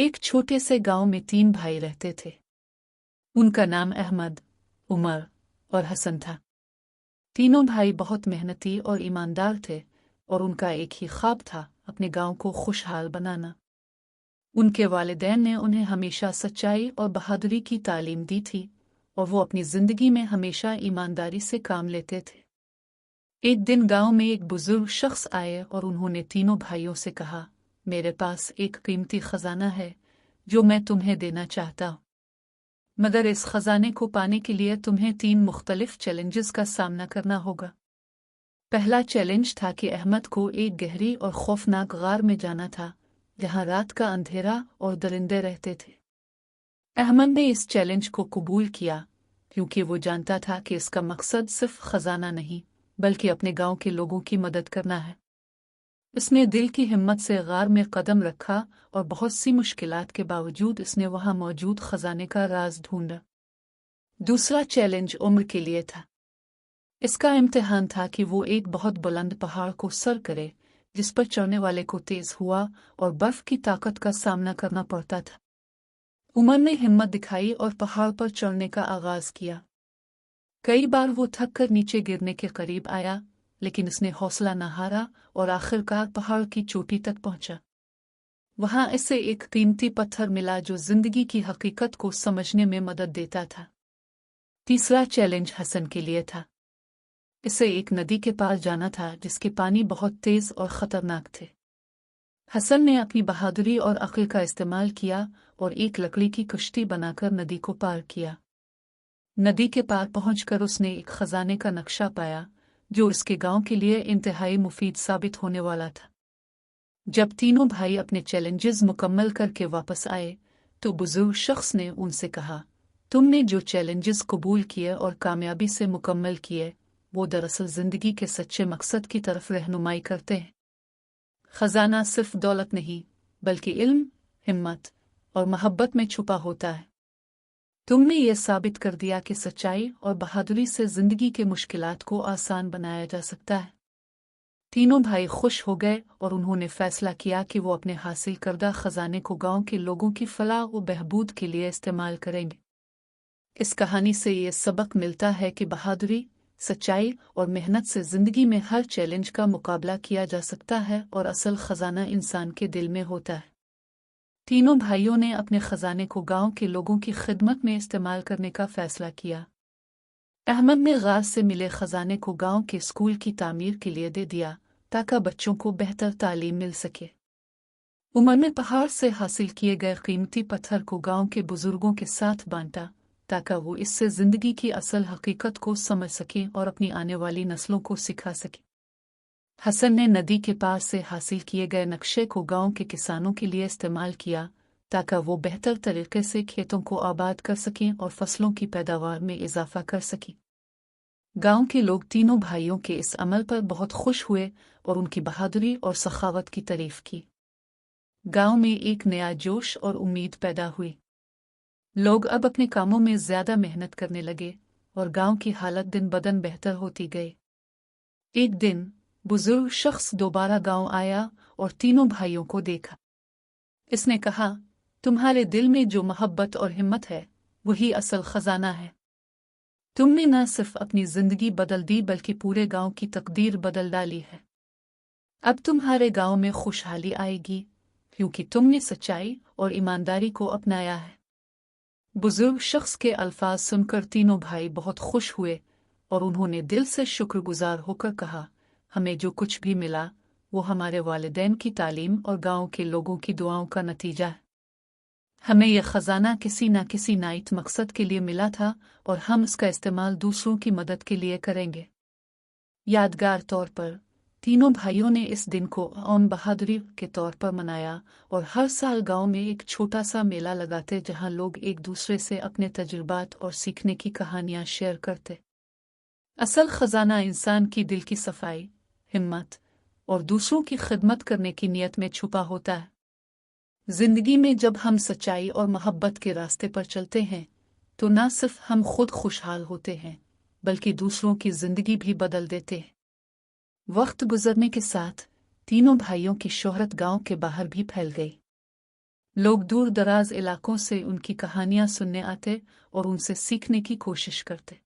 एक छोटे से गांव में 3 भाई रहते थे। उनका नाम अहमद, उमर और हसन था। तीनों भाई बहुत मेहनती और ईमानदार थे और उनका एक ही ख्वाब था, अपने गांव को खुशहाल बनाना। उनके वालिदैन ने उन्हें हमेशा सच्चाई और बहादुरी की तालीम दी थी और वो अपनी जिंदगी में हमेशा ईमानदारी से काम लेते थे। एक दिन गांव में एक बुजुर्ग शख्स आए और उन्होंने तीनों भाइयों से कहा, मेरे पास एक कीमती खजाना है जो मैं तुम्हें देना चाहता हूँ, मगर इस खजाने को पाने के लिए तुम्हें 3 मुख्तलिफ चैलेंजेस का सामना करना होगा। पहला चैलेंज था कि अहमद को एक गहरी और खौफनाक गार में जाना था जहां रात का अंधेरा और दरिंदे रहते थे। अहमद ने इस चैलेंज को कबूल किया क्योंकि वो जानता था कि इसका मकसद सिर्फ खजाना नहीं बल्कि अपने गांव के लोगों की मदद करना है। इसने दिल की हिम्मत से गार में कदम रखा और बहुत सी मुश्किलात के बावजूद इसने वहां मौजूद खजाने का राज ढूंढा। दूसरा चैलेंज उम्र के लिए था। इसका इम्तिहान था कि वो एक बहुत बुलंद पहाड़ को सर करे जिस पर चढ़ने वाले को तेज हुआ और बर्फ की ताकत का सामना करना पड़ता था। उमर ने हिम्मत दिखाई और पहाड़ पर चढ़ने का आगाज किया। कई बार वो थक कर नीचे गिरने के करीब आया, लेकिन उसने हौसला न हारा और आखिरकार पहाड़ की चोटी तक पहुंचा। वहां इसे एक कीमती पत्थर मिला जो जिंदगी की हकीकत को समझने में मदद देता था। तीसरा चैलेंज हसन के लिए था। इसे एक नदी के पार जाना था जिसके पानी बहुत तेज और खतरनाक थे। हसन ने अपनी बहादुरी और अक्ल का इस्तेमाल किया और एक लकड़ी की कश्ती बनाकर नदी को पार किया। नदी के पार पहुंचकर उसने एक खजाने का नक्शा पाया जो उसके गांव के लिए इंतहाई मुफीद साबित होने वाला था। जब तीनों भाई अपने चैलेंजेस मुकम्मल करके वापस आए तो बुजुर्ग शख्स ने उनसे कहा, तुमने जो चैलेंजेस कबूल किए और कामयाबी से मुकम्मल किए वो दरअसल जिंदगी के सच्चे मकसद की तरफ रहनुमाई करते हैं। खजाना सिर्फ दौलत नहीं बल्कि इल्म, हिम्मत और मोहब्बत में छुपा होता है। तुमने ये साबित कर दिया कि सच्चाई और बहादुरी से जिंदगी के मुश्किलात को आसान बनाया जा सकता है। तीनों भाई खुश हो गए और उन्होंने फैसला किया कि वो अपने हासिल करदा खजाने को गांव के लोगों की फलाह व बहबूद के लिए इस्तेमाल करेंगे। इस कहानी से ये सबक मिलता है कि बहादुरी, सच्चाई और मेहनत से जिंदगी में हर चैलेंज का मुकाबला किया जा सकता है और असल खजाना इंसान के दिल में होता है। तीनों भाइयों ने अपने खजाने को गांव के लोगों की खिदमत में इस्तेमाल करने का फैसला किया। अहमद ने गार से मिले खजाने को गांव के स्कूल की तामीर के लिए दे दिया ताकि बच्चों को बेहतर तालीम मिल सके। उमर ने पहाड़ से हासिल किए गए कीमती पत्थर को गांव के बुजुर्गों के साथ बांटा ताकि वो इससे जिंदगी की असल हकीकत को समझ सके और अपनी आने वाली नस्लों को सिखा सके। हसन ने नदी के पार से हासिल किए गए नक्शे को गांव के किसानों के लिए इस्तेमाल किया ताकि वो बेहतर तरीके से खेतों को आबाद कर सकें और फसलों की पैदावार में इजाफा कर सकें। गांव के लोग तीनों भाइयों के इस अमल पर बहुत खुश हुए और उनकी बहादुरी और सखावत की तारीफ की। गांव में एक नया जोश और उम्मीद पैदा हुई। लोग अब अपने कामों में ज्यादा मेहनत करने लगे और गांव की हालत दिन बदन बेहतर होती गई। एक दिन बुजुर्ग शख्स दोबारा गांव आया और तीनों भाइयों को देखा। इसने कहा, तुम्हारे दिल में जो मोहब्बत और हिम्मत है वही असल खजाना है। तुमने न सिर्फ अपनी जिंदगी बदल दी बल्कि पूरे गांव की तकदीर बदल डाली है। अब तुम्हारे गांव में खुशहाली आएगी क्योंकि तुमने सच्चाई और ईमानदारी को अपनाया है। बुजुर्ग शख्स के अल्फाज सुनकर तीनों भाई बहुत खुश हुए और उन्होंने दिल से शुक्रगुजार होकर कहा, हमें जो कुछ भी मिला वो हमारे वालिदैन की तालीम और गांव के लोगों की दुआओं का नतीजा है। हमें यह खजाना किसी न किसी नाइट मकसद के लिए मिला था और हम इसका इस्तेमाल दूसरों की मदद के लिए करेंगे। यादगार तौर पर तीनों भाइयों ने इस दिन को औन बहादुरी के तौर पर मनाया और हर साल गांव में एक छोटा सा मेला लगाते जहां लोग एक दूसरे से अपने तजुर्बात और सीखने की कहानियां शेयर करते। असल खजाना इंसान की दिल की सफाई, हिम्मत और दूसरों की खिदमत करने की नीयत में छुपा होता है। जिंदगी में जब हम सच्चाई और मोहब्बत के रास्ते पर चलते हैं तो न सिर्फ हम खुद खुशहाल होते हैं बल्कि दूसरों की जिंदगी भी बदल देते हैं। वक्त गुजरने के साथ तीनों भाइयों की शोहरत गांव के बाहर भी फैल गई। लोग दूर दराज इलाकों से उनकी कहानियां सुनने आते और उनसे सीखने की कोशिश करते।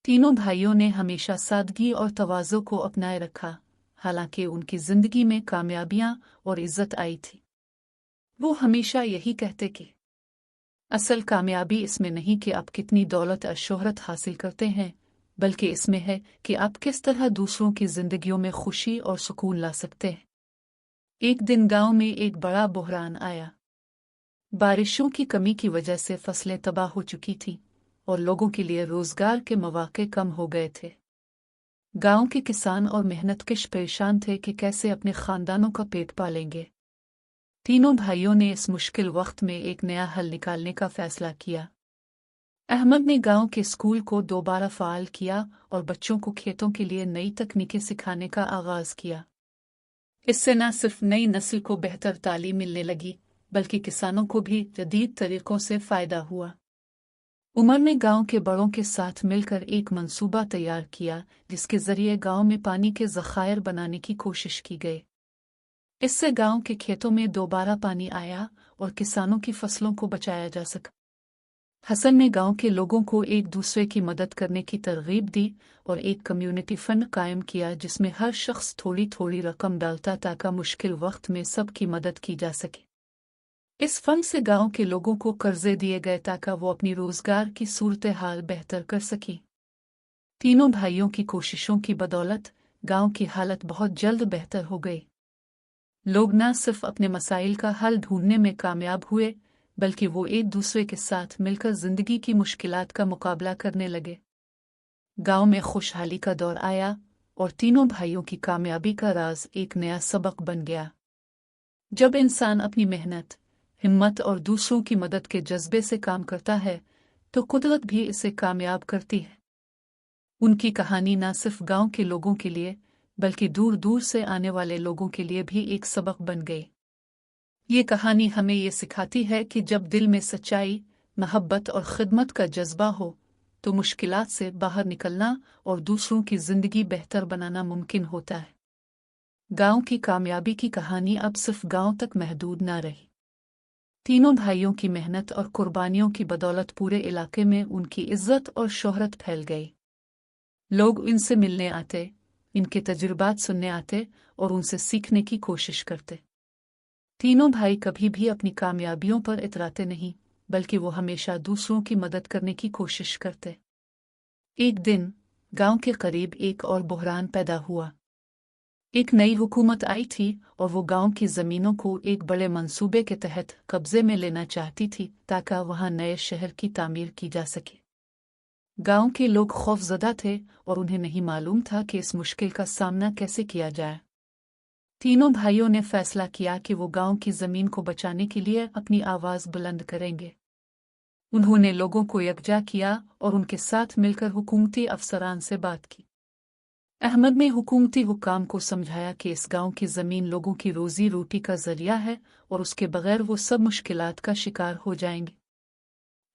तीनों भाइयों ने हमेशा सादगी और तवाज़ो को अपनाए रखा, हालांकि उनकी जिंदगी में कामयाबियां और इज्जत आई थी। वो हमेशा यही कहते कि असल कामयाबी इसमें नहीं कि आप कितनी दौलत और शोहरत हासिल करते हैं, बल्कि इसमें है कि आप किस तरह दूसरों की जिंदगियों में खुशी और सुकून ला सकते हैं। एक दिन गांव में एक बड़ा बहरान आया। बारिशों की कमी की वजह से फसलें तबाह हो चुकी थीं और लोगों के लिए रोजगार के मौके कम हो गए थे। गांव के किसान और मेहनतकश परेशान थे कि कैसे अपने खानदानों का पेट पालेंगे। तीनों भाइयों ने इस मुश्किल वक्त में एक नया हल निकालने का फैसला किया। अहमद ने गांव के स्कूल को दोबारा फाल किया और बच्चों को खेतों के लिए नई तकनीकें सिखाने का आगाज किया। इससे न सिर्फ नई नस्ल को बेहतर तालीम मिलने लगी, बल्कि किसानों को भी जदीद तरीकों से फायदा हुआ। उमर ने गांव के बड़ों के साथ मिलकर एक मंसूबा तैयार किया, जिसके जरिए गांव में पानी के ज़खायर बनाने की कोशिश की गई। इससे गांव के खेतों में दोबारा पानी आया और किसानों की फसलों को बचाया जा सका। हसन ने गांव के लोगों को एक दूसरे की मदद करने की तरगीब दी और एक कम्युनिटी फंड कायम किया, जिसमें हर शख्स थोड़ी थोड़ी रकम डालता ताकि मुश्किल वक्त में सबकी मदद की जा सके। इस फंड से गांव के लोगों को कर्जे दिए गए ताकि वो अपनी रोजगार की सूरत हाल बेहतर कर सकें। तीनों भाइयों की कोशिशों की बदौलत गांव की हालत बहुत जल्द बेहतर हो गई। लोग न सिर्फ अपने मसाइल का हल ढूंढने में कामयाब हुए, बल्कि वो एक दूसरे के साथ मिलकर जिंदगी की मुश्किलात का मुकाबला करने लगे। गांव में खुशहाली का दौर आया और तीनों भाइयों की कामयाबी का राज एक नया सबक बन गया। जब इंसान अपनी मेहनत, हिम्मत और दूसरों की मदद के जज्बे से काम करता है, तो कुदरत भी इसे कामयाब करती है। उनकी कहानी न सिर्फ गांव के लोगों के लिए, बल्कि दूर दूर से आने वाले लोगों के लिए भी एक सबक बन गई। ये कहानी हमें ये सिखाती है कि जब दिल में सच्चाई, मोहब्बत और खिदमत का जज्बा हो, तो मुश्किलात से बाहर निकलना और दूसरों की जिंदगी बेहतर बनाना मुमकिन होता है। गांव की कामयाबी की कहानी अब सिर्फ गांव तक महदूद न रही। तीनों भाइयों की मेहनत और कुर्बानियों की बदौलत पूरे इलाके में उनकी इज्जत और शोहरत फैल गई। लोग इनसे मिलने आते, इनके तजुर्बात सुनने आते और उनसे सीखने की कोशिश करते। तीनों भाई कभी भी अपनी कामयाबियों पर इतराते नहीं, बल्कि वो हमेशा दूसरों की मदद करने की कोशिश करते। एक दिन गांव के करीब एक और बहरान पैदा हुआ। एक नई हुकूमत आई थी और वो गांव की ज़मीनों को एक बड़े मंसूबे के तहत कब्जे में लेना चाहती थी ताकि वहां नए शहर की तामीर की जा सके। गांव के लोग खौफजदा थे और उन्हें नहीं मालूम था कि इस मुश्किल का सामना कैसे किया जाए। तीनों भाइयों ने फैसला किया कि वो गांव की जमीन को बचाने के लिए अपनी आवाज बुलंद करेंगे। उन्होंने लोगों को यकजा किया और उनके साथ मिलकर हुकूमती अफसरान से बात की। अहमद ने हुकूमती हुकाम को समझाया कि इस गांव की जमीन लोगों की रोजी रोटी का जरिया है और उसके बगैर वो सब मुश्किलात का शिकार हो जाएंगे।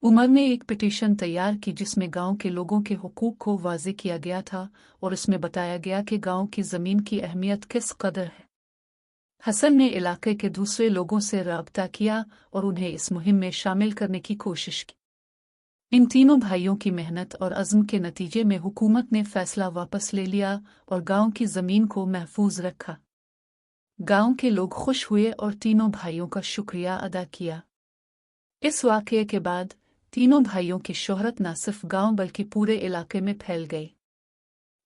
उमर ने एक पिटीशन तैयार की जिसमें गांव के लोगों के हुकूक को वाज़े किया गया था और इसमें बताया गया कि गांव की ज़मीन की अहमियत किस कदर है। हसन ने इलाके के दूसरे लोगों से राब्ता किया और उन्हें इस मुहिम में शामिल करने की कोशिश की। इन तीनों भाइयों की मेहनत और अज़्म के नतीजे में हुकूमत ने फैसला वापस ले लिया और गांव की ज़मीन को महफूज रखा। गांव के लोग खुश हुए और तीनों भाइयों का शुक्रिया अदा किया। इस वाक़ये के बाद तीनों भाइयों की शोहरत न सिर्फ गांव बल्कि पूरे इलाके में फैल गई।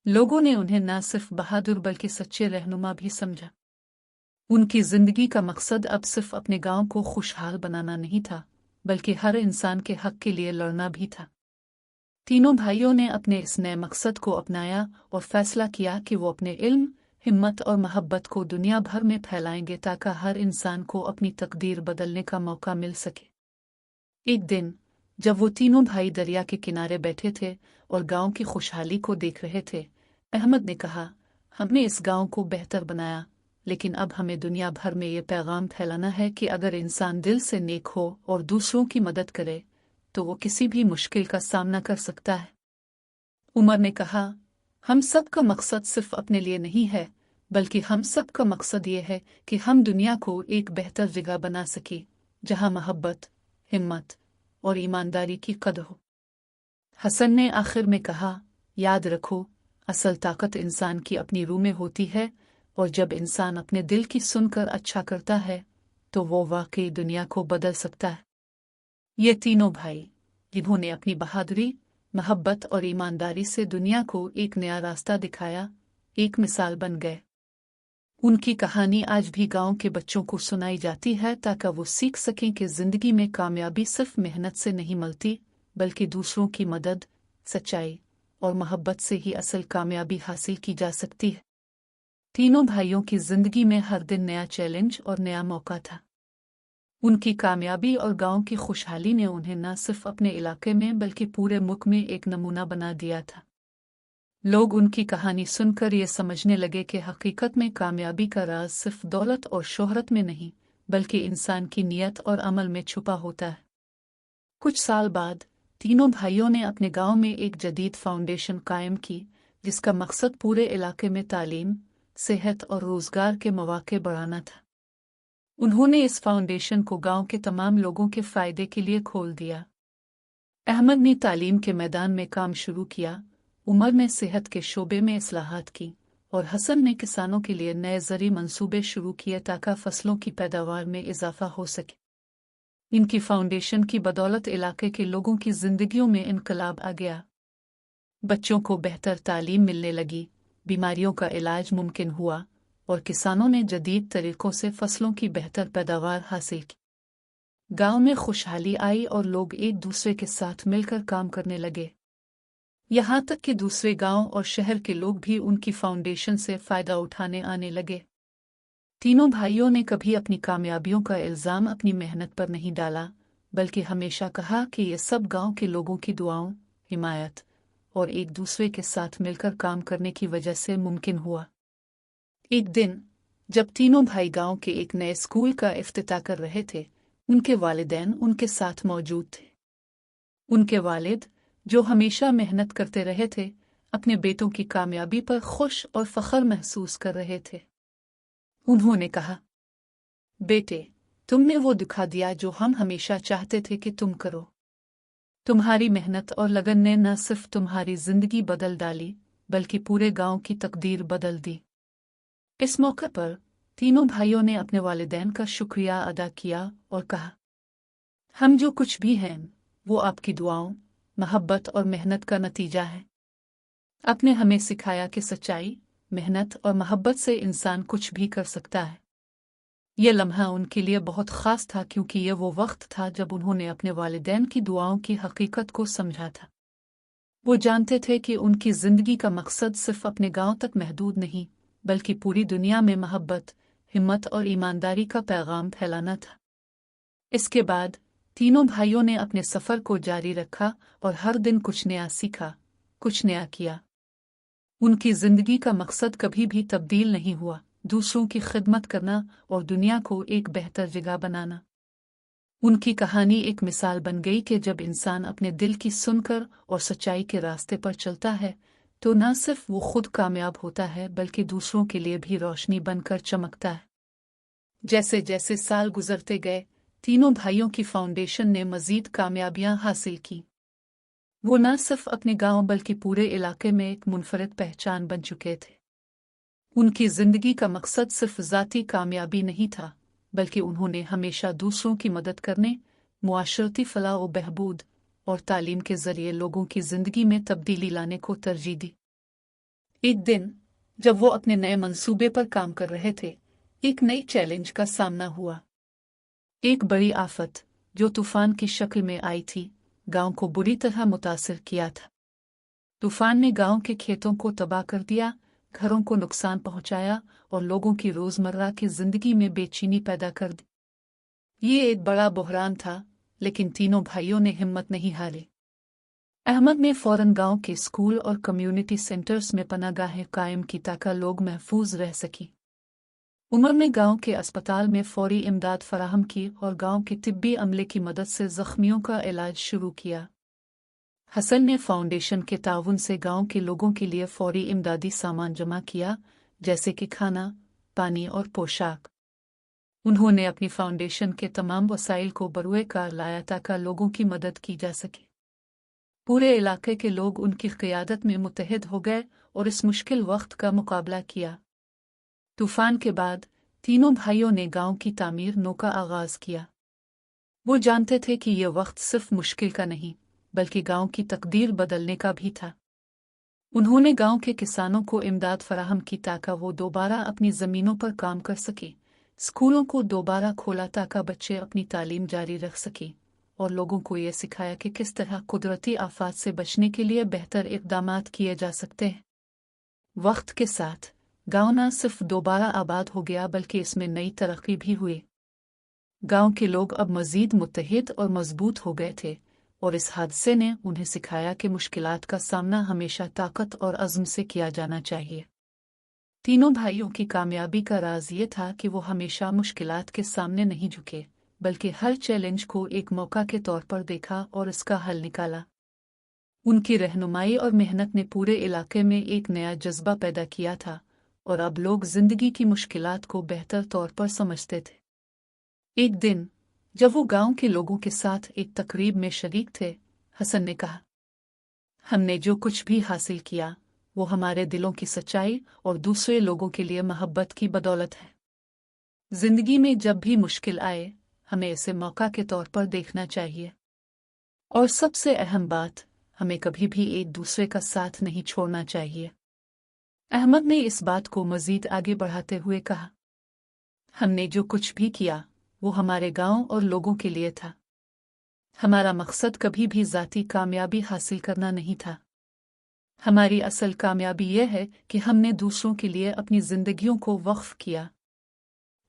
लोगों ने उन्हें न सिर्फ बहादुर बल्कि सच्चे रहनुमा भी समझा। उनकी जिंदगी का मकसद अब सिर्फ अपने गांव को खुशहाल बनाना नहीं था, बल्कि हर इंसान के हक के लिए लड़ना भी था। तीनों भाइयों ने अपने इस नए मकसद को अपनाया और फैसला किया कि वो अपने इल्म, हिम्मत और मोहब्बत को दुनिया भर में फैलाएंगे ताकि हर इंसान को अपनी तकदीर बदलने का मौका मिल सके। एक दिन जब वो तीनों भाई दरिया के किनारे बैठे थे और गांव की खुशहाली को देख रहे थे, अहमद ने कहा, हमने इस गांव को बेहतर बनाया, लेकिन अब हमें दुनिया भर में ये पैगाम फैलाना है कि अगर इंसान दिल से नेक हो और दूसरों की मदद करे, तो वो किसी भी मुश्किल का सामना कर सकता है। उमर ने कहा, हम सब का मकसद सिर्फ अपने लिए नहीं है, बल्कि हम सब का मकसद ये है कि हम दुनिया को एक बेहतर जगह बना सकें, जहां मोहब्बत, हिम्मत और ईमानदारी की कदर हो। हसन ने आखिर में कहा, याद रखो, असल ताकत इंसान की अपनी रूह में होती है, और जब इंसान अपने दिल की सुनकर अच्छा करता है तो वो वाकई दुनिया को बदल सकता है। ये तीनों भाई, जिन्होंने अपनी बहादुरी, मोहब्बत और ईमानदारी से दुनिया को एक नया रास्ता दिखाया, एक मिसाल बन गए। उनकी कहानी आज भी गांव के बच्चों को सुनाई जाती है ताकि वो सीख सकें कि जिंदगी में कामयाबी सिर्फ मेहनत से नहीं मिलती, बल्कि दूसरों की मदद, सच्चाई और मोहब्बत से ही असल कामयाबी हासिल की जा सकती है। तीनों भाइयों की जिंदगी में हर दिन नया चैलेंज और नया मौका था। उनकी कामयाबी और गांव की खुशहाली ने उन्हें न सिर्फ अपने इलाके में बल्कि पूरे मुल्क में एक नमूना बना दिया था। लोग उनकी कहानी सुनकर ये समझने लगे कि हकीकत में कामयाबी का राज सिर्फ दौलत और शोहरत में नहीं, बल्कि इंसान की नीयत और अमल में छुपा होता है। कुछ साल बाद तीनों भाइयों ने अपने गांव में एक जदीद फाउंडेशन कायम की, जिसका मकसद पूरे इलाके में तालीम, सेहत और रोजगार के मौके बढ़ाना था। उन्होंने इस फाउंडेशन को गांव के तमाम लोगों के फायदे के लिए खोल दिया। अहमद ने तालीम के मैदान में काम शुरू किया, उमर ने सेहत के शोबे में इस्लाहात की, और हसन ने किसानों के लिए नए ज़री मंसूबे शुरू किए ताकि फसलों की पैदावार में इजाफा हो सके। इनकी फाउंडेशन की बदौलत इलाके के लोगों की जिंदगियों में इनकलाब आ गया। बच्चों को बेहतर तालीम मिलने लगी, बीमारियों का इलाज मुमकिन हुआ, और किसानों ने जदीद तरीकों से फसलों की बेहतर पैदावार हासिल की। गांव में खुशहाली आई और लोग एक दूसरे के साथ मिलकर काम करने लगे। यहाँ तक कि दूसरे गांव और शहर के लोग भी उनकी फाउंडेशन से फ़ायदा उठाने आने लगे। तीनों भाइयों ने कभी अपनी कामयाबियों का इल्ज़ाम अपनी मेहनत पर नहीं डाला, बल्कि हमेशा कहा कि ये सब गांव के लोगों की दुआओं, हिमायत और एक दूसरे के साथ मिलकर काम करने की वजह से मुमकिन हुआ। एक दिन जब तीनों भाई गांव के एक नए स्कूल का इफ्तिताह कर रहे थे, उनके वालिदैन उनके साथ मौजूद थे। उनके वालिद, जो हमेशा मेहनत करते रहे थे, अपने बेटों की कामयाबी पर खुश और फख्र महसूस कर रहे थे। उन्होंने कहा, बेटे, तुमने वो दिखा दिया जो हम हमेशा चाहते थे कि तुम करो। तुम्हारी मेहनत और लगन ने न सिर्फ तुम्हारी जिंदगी बदल डाली, बल्कि पूरे गांव की तकदीर बदल दी। इस मौके पर तीनों भाइयों ने अपने वालिदैन का शुक्रिया अदा किया और कहा, हम जो कुछ भी हैं वो आपकी दुआओं, मोहब्बत और मेहनत का नतीजा है। आपने हमें सिखाया कि सच्चाई, मेहनत और मोहब्बत से इंसान कुछ भी कर सकता है। यह लम्हा उनके लिए बहुत ख़ास था, क्योंकि यह वो वक्त था जब उन्होंने अपने वालिदैन की दुआओं की हकीकत को समझा था। वो जानते थे कि उनकी ज़िंदगी का मकसद सिर्फ अपने गांव तक महदूद नहीं, बल्कि पूरी दुनिया में मोहब्बत, हिम्मत और ईमानदारी का पैगाम फैलाना था। इसके बाद तीनों भाइयों ने अपने सफ़र को जारी रखा और हर दिन कुछ नया सीखा, कुछ नया किया। उनकी ज़िंदगी का मकसद कभी भी तब्दील नहीं हुआ, दूसरों की खिदमत करना और दुनिया को एक बेहतर जगह बनाना। उनकी कहानी एक मिसाल बन गई कि जब इंसान अपने दिल की सुनकर और सच्चाई के रास्ते पर चलता है, तो न सिर्फ वो खुद कामयाब होता है, बल्कि दूसरों के लिए भी रोशनी बनकर चमकता है। जैसे जैसे साल गुजरते गए, तीनों भाइयों की फाउंडेशन ने मज़ीद कामयाबियां हासिल की। वो न सिर्फ अपने गांव बल्कि पूरे इलाके में एक मुनफरिद पहचान बन चुके थे। उनकी ज़िंदगी का मकसद सिर्फ ज़ाती कामयाबी नहीं था, बल्कि उन्होंने हमेशा दूसरों की मदद करने, मुआशरती फलाह व बहबूद और तालीम के ज़रिए लोगों की ज़िंदगी में तब्दीली लाने को तरजीह दी। एक दिन जब वो अपने नए मंसूबे पर काम कर रहे थे, एक नई चैलेंज का सामना हुआ। एक बड़ी आफत, जो तूफान की शक्ल में आई थी, गांव को बुरी तरह मुतासिर किया था। तूफान ने गांव के खेतों को तबाह कर दिया, घरों को नुकसान पहुंचाया और लोगों की रोजमर्रा की जिंदगी में बेचैनी पैदा कर दी। ये एक बड़ा बहरान था, लेकिन तीनों भाइयों ने हिम्मत नहीं हारी। अहमद ने फौरन गांव के स्कूल और कम्युनिटी सेंटर्स में पनाहगाहें कायम की ताकि लोग महफूज रह सकें। उमर ने गांव के अस्पताल में फौरी इमदाद फराहम की और गांव के तिब्बी अमले की मदद से जख्मियों का इलाज शुरू किया। हसन ने फाउंडेशन के ताउन से गांव के लोगों के लिए फौरी इमदादी सामान जमा किया, जैसे कि खाना, पानी और पोशाक। उन्होंने अपनी फाउंडेशन के तमाम वसाइल को बरूए कार लाया ताकि लोगों की मदद की जा सके। पूरे इलाके के लोग उनकी क़ियादत में मुत्तहिद हो गए और इस मुश्किल वक्त का मुकाबला किया। तूफान के बाद तीनों भाइयों ने गांव की तामीर नो का आगाज़ किया। वो जानते थे कि यह वक्त सिर्फ मुश्किल का नहीं बल्कि गांव की तकदीर बदलने का भी था। उन्होंने गांव के किसानों को इमदाद फराहम की ताकि वो दोबारा अपनी ज़मीनों पर काम कर सके, स्कूलों को दोबारा खोला ताकि बच्चे अपनी तालीम जारी रख सकें, और लोगों को ये सिखाया कि किस तरह कुदरती आफात से बचने के लिए बेहतर इक़दामात किए जा सकते हैं। वक्त के साथ गांव न सिर्फ दोबारा आबाद हो गया बल्कि इसमें नई तरक्की भी हुई। गांव के लोग अब मज़ीद मुत्तहिद और मजबूत हो गए थे, और इस हादसे ने उन्हें सिखाया कि मुश्किलात का सामना हमेशा ताकत और अज़्म से किया जाना चाहिए। तीनों भाइयों की कामयाबी का राज ये था कि वो हमेशा मुश्किलात के सामने नहीं झुके बल्कि हर चैलेंज को एक मौका के तौर पर देखा और इसका हल निकाला। उनकी रहनुमाई और मेहनत ने पूरे इलाके में एक नया जज्बा पैदा किया था, और अब लोग जिंदगी की मुश्किलात को बेहतर तौर पर समझते थे। एक दिन जब वो गांव के लोगों के साथ एक तकरीब में शरीक थे, हसन ने कहा, हमने जो कुछ भी हासिल किया वो हमारे दिलों की सच्चाई और दूसरे लोगों के लिए मोहब्बत की बदौलत है। जिंदगी में जब भी मुश्किल आए हमें इसे मौका के तौर पर देखना चाहिए, और सबसे अहम बात, हमें कभी भी एक दूसरे का साथ नहीं छोड़ना चाहिए। अहमद ने इस बात को मजीद आगे बढ़ाते हुए कहा, हमने जो कुछ भी किया वो हमारे गांव और लोगों के लिए था। हमारा मकसद कभी भी ज़ाती कामयाबी हासिल करना नहीं था। हमारी असल कामयाबी यह है कि हमने दूसरों के लिए अपनी जिंदगियों को वक्फ किया।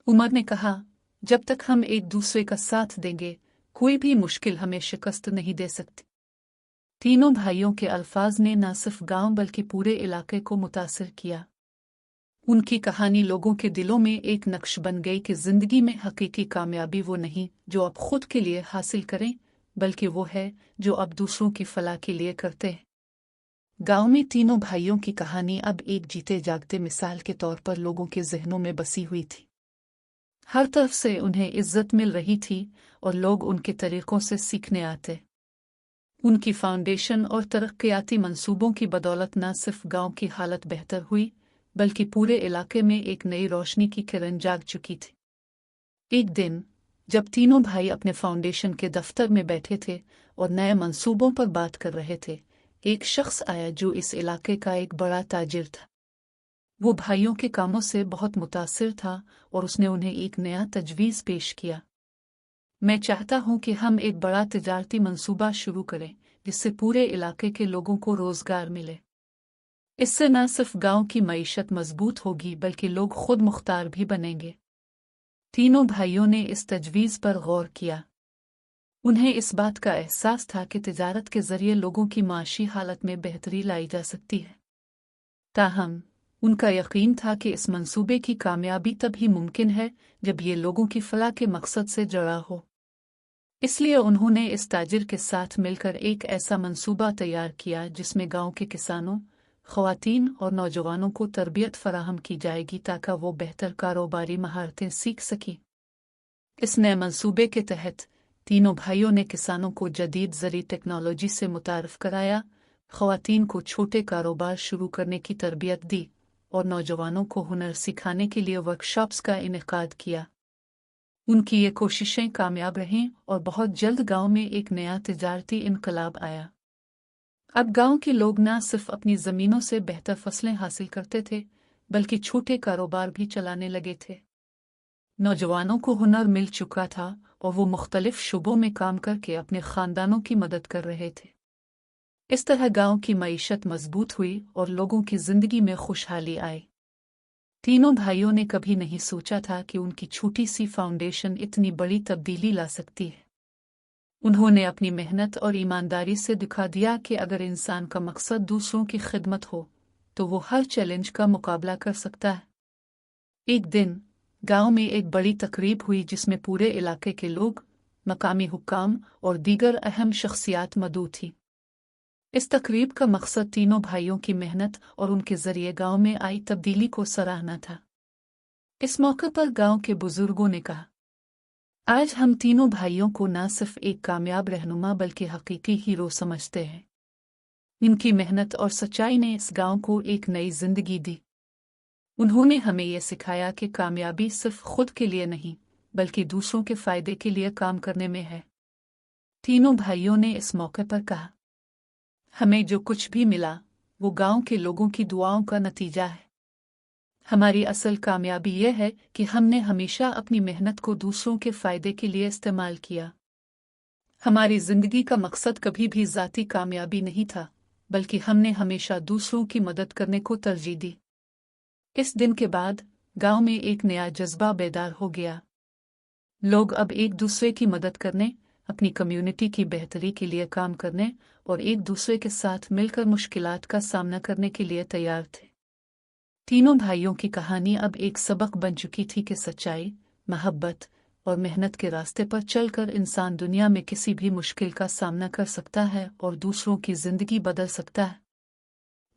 उमर ने कहा, जब तक हम एक दूसरे का साथ देंगे कोई भी मुश्किल हमें शिकस्त नहीं दे सकती। तीनों भाइयों के अल्फाज ने न सिर्फ गांव बल्कि पूरे इलाके को मुतासिर किया। उनकी कहानी लोगों के दिलों में एक नक्श बन गई कि जिंदगी में हकीकी कामयाबी वो नहीं जो आप खुद के लिए हासिल करें, बल्कि वो है जो आप दूसरों की फलाह के लिए करते हैं। गांव में तीनों भाइयों की कहानी अब एक जीते जागते मिसाल के तौर पर लोगों के जहनों में बसी हुई थी। हर तरफ से उन्हें इज्जत मिल रही थी और लोग उनके तरीकों से सीखने आते। उनकी फाउंडेशन और तरक्याती मंसूबों की बदौलत न सिर्फ गांव की हालत बेहतर हुई बल्कि पूरे इलाके में एक नई रोशनी की किरण जाग चुकी थी। एक दिन जब तीनों भाई अपने फाउंडेशन के दफ्तर में बैठे थे और नए मंसूबों पर बात कर रहे थे, एक शख्स आया जो इस इलाके का एक बड़ा ताजिर था। वो भाइयों के कामों से बहुत मुतासिर था और उसने उन्हें एक नया तजवीज़ पेश किया। मैं चाहता हूं कि हम एक बड़ा तिजारती मंसूबा शुरू करें जिससे पूरे इलाके के लोगों को रोजगार मिले। इससे न सिर्फ गांव की मईशत मजबूत होगी बल्कि लोग खुद मुख्तार भी बनेंगे। तीनों भाइयों ने इस तजवीज़ पर गौर किया। उन्हें इस बात का एहसास था कि तिजारत के जरिए लोगों की माशी हालत में बेहतरी लाई जा सकती है। ताहम उनका यकीन था कि इस मंसूबे की कामयाबी तभी मुमकिन है जब ये लोगों की फलाह के मकसद से जुड़ा हो। इसलिए उन्होंने इस ताजिर के साथ मिलकर एक ऐसा मंसूबा तैयार किया जिसमें गांव के किसानों, ख़वातीन और नौजवानों को तरबियत फराहम की जाएगी ताकि वो बेहतर कारोबारी महारतें सीख सकें। इस नए मंसूबे के तहत तीनों भाइयों ने किसानों को जदीद ज़री टेक्नोलॉजी से मुतारफ़ कराया, ख़वातीन को छोटे कारोबार शुरू करने की तरबियत दी और नौजवानों को हुनर सिखाने के लिए वर्कशॉप्स का इनेकाद किया। उनकी ये कोशिशें कामयाब रहीं और बहुत जल्द गांव में एक नया तिजारती इनकलाब आया। अब गांव के लोग न सिर्फ अपनी ज़मीनों से बेहतर फसलें हासिल करते थे बल्कि छोटे कारोबार भी चलाने लगे थे। नौजवानों को हुनर मिल चुका था और वो मुख्तलिफ शुबों में काम करके अपने ख़ानदानों की मदद कर रहे थे। इस तरह गांव की मईशत मजबूत हुई और लोगों की ज़िंदगी में खुशहाली आई। तीनों भाइयों ने कभी नहीं सोचा था कि उनकी छोटी सी फाउंडेशन इतनी बड़ी तब्दीली ला सकती है। उन्होंने अपनी मेहनत और ईमानदारी से दिखा दिया कि अगर इंसान का मकसद दूसरों की खिदमत हो तो वो हर चैलेंज का मुकाबला कर सकता है। एक दिन गांव में एक बड़ी तकरीब हुई जिसमें पूरे इलाके के लोग, मकामी हुक्काम और दीगर अहम शख्सियात मौजूद थी। इस तकरीब का मकसद तीनों भाइयों की मेहनत और उनके ज़रिए गांव में आई तब्दीली को सराहना था। इस मौके पर गांव के बुजुर्गों ने कहा, आज हम तीनों भाइयों को न सिर्फ एक कामयाब रहनुमा बल्कि हकीकी हीरो समझते हैं। इनकी मेहनत और सच्चाई ने इस गांव को एक नई जिंदगी दी। उन्होंने हमें यह सिखाया कि कामयाबी सिर्फ खुद के लिए नहीं बल्कि दूसरों के फायदे के लिए काम करने में है। तीनों भाइयों ने इस मौके पर कहा, हमें जो कुछ भी मिला वो गांव के लोगों की दुआओं का नतीजा है। हमारी असल कामयाबी यह है कि हमने हमेशा अपनी मेहनत को दूसरों के फायदे के लिए इस्तेमाल किया। हमारी जिंदगी का मकसद कभी भी ज़ाती कामयाबी नहीं था, बल्कि हमने हमेशा दूसरों की मदद करने को तरजीह दी। इस दिन के बाद गांव में एक नया जज्बा बेदार हो गया। लोग अब एक दूसरे की मदद करने, अपनी कम्युनिटी की बेहतरी के लिए काम करने और एक दूसरे के साथ मिलकर मुश्किलात का सामना करने के लिए तैयार थे। तीनों भाइयों की कहानी अब एक सबक बन चुकी थी कि सच्चाई, मोहब्बत और मेहनत के रास्ते पर चलकर इंसान दुनिया में किसी भी मुश्किल का सामना कर सकता है और दूसरों की जिंदगी बदल सकता है।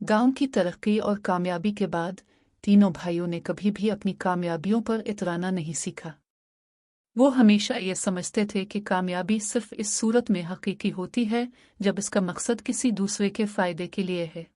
गांव की तरक्की और कामयाबी के बाद तीनों भाइयों ने कभी भी अपनी कामयाबियों पर इतराना नहीं सीखा। वो हमेशा ये समझते थे कि कामयाबी सिर्फ इस सूरत में हकीकी होती है जब इसका मकसद किसी दूसरे के फायदे के लिए है।